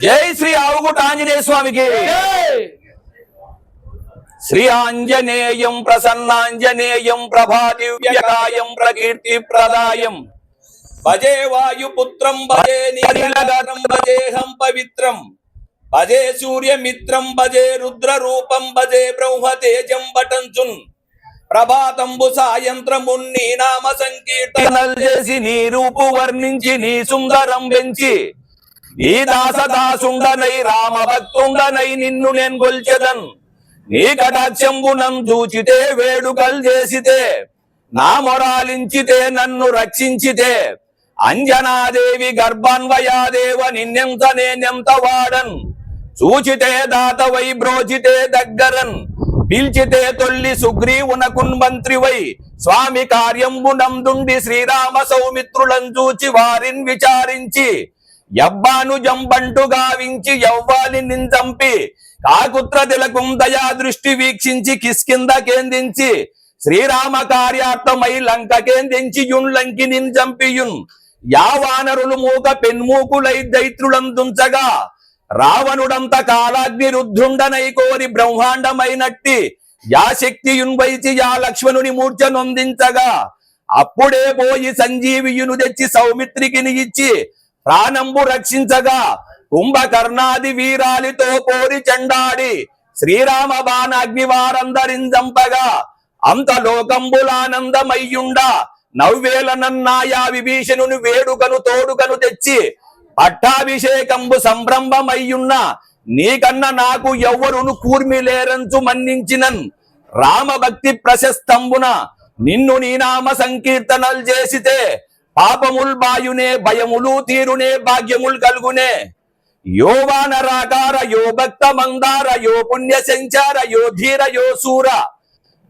జై శ్రీ ఆవుగుట్ట ఆంజనేయ స్వామికి. శ్రీ ఆంజనేయం ప్రసన్నాంజనేయం ప్రభాదివ్యకాయం ప్రకీర్తి ప్రదాయం భజే వాయుపుత్రం భజే నీలగరం భజేహం పవిత్రం భజే సూర్యమిత్రం భజే రుద్ర రూపం భజే బ్రహ్మతేజం బటంచున్ ప్రభాతంబు సాయంత్రమున్ నీ నామ సంకీర్తనలు చేసి నీ రూపు వర్ణించి నీ సుందరం పెంచి నీ దాసదాసుండనై రామ భక్తుండనై నిన్ను నేను గొల్చెదన్. నీ కటాక్షంబునం చూచితే వేడుకలు చేసితే నా మొరాలించితే నన్ను రక్షించితే అంజనాదేవి గర్భాన్వయాదేవ నిన్నెంత నేనెంత వాడన్. చూచితే దాతవై బ్రోచితే దగ్గరన్ పిల్చితే తొల్లి సుగ్రీవునకున్ మంత్రివై స్వామి కార్యంబునందుండి శ్రీరామ సౌమిత్రులను చూచి వారిని విచారించి యవ్వాను జంబంటు గావించి యవ్వాలి నించంపి కాకుత్ర తిలకం దయా దృష్టి వీక్షించి కిష్కింద కేందించి శ్రీరామ కార్యార్థమై లంక కేందించి యున్లంకి నించంపియున్. యావానరులు మూక పెన్మూకులై దైత్రులం దుంచగా రావణుడంత కాలాగ్ని రుద్ధుండనై కోరి బ్రహ్మాండమైనట్టి యా శక్తియున్ వైచి యా లక్ష్మణుని మూర్ఛ నొందించగా అప్పుడే పోయి సంజీవియును తెచ్చి సౌమిత్రికి ఇచ్చి ప్రాణంబు రక్షించగా కుంభకర్ణాది వీరాలితో పోరి చెండాడి శ్రీరామ బాణాగ్ని వారందరించంపగా అంత లోకంబులానందమయ్యుండ నవ్వేలనన్నాయా విభీషణుని వేడుకను తోడుకను తెచ్చి పట్టాభిషేకంబు సంభ్రమయ్యున్న నీకన్న నాకు ఎవ్వరును కూర్మిలేరంచు మన్నించినన్. రామభక్తి ప్రశస్తంబున నిన్ను నీ నామ సంకీర్తనలు చేసితే పాపముల్ బాయునే భయములు తీరునే భాగ్యముల్ కలుగునే. యో వానరాకార యో భక్త మందార యో పుణ్య సంచార యో ధీర యో సూర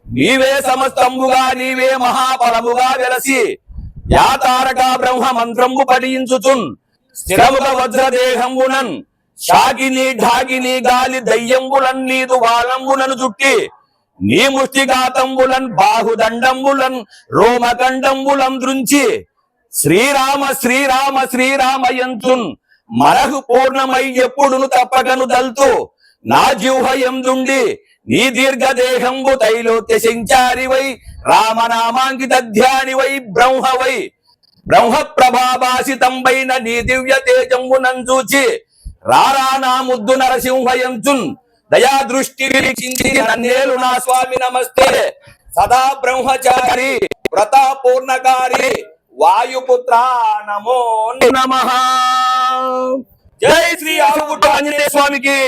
నీవే సమస్తంబుగా నీవే మహాఫలముగా వెలసి యా తారక బ్రహ్మ మంత్రంబు పఠించుచున్ స్థిరముగ వజ్రదేహంబునన్ శాకిని ఢాకిని గాలి దయ్యంబులన్ నీదు వాలంబులను చుట్టి నీ ముష్టిఘాతంబులన్ బాహుదండంబులన్ రోమకండంబులం దృంచి శ్రీరామ శ్రీరామ శ్రీరామయంతున్ మనకు పూర్ణమై ఎప్పుడును తప్పకను దల్తూ నా జిహ్వయందుండి నీ దీర్ఘదేహంబు తైలోక్య సంచారివై రామనామాంకిత ధ్యానివై బ్రహ్మవై బ్రహ్మ ప్రభాభాసితంబైన నీ దివ్య తేజంబునన్ చూచి రారా నా ముద్దు నరసింహయంతున్ దయా దృష్టి వీక్షించి నన్నేలు నా స్వామి నమస్తే. సదా బ్రహ్మచారి వ్రత పూర్ణకారి వాయుపుత్ర నమో నమః. జై శ్రీ ఆవుగుట్ట ఆంజనేయ స్వామికి.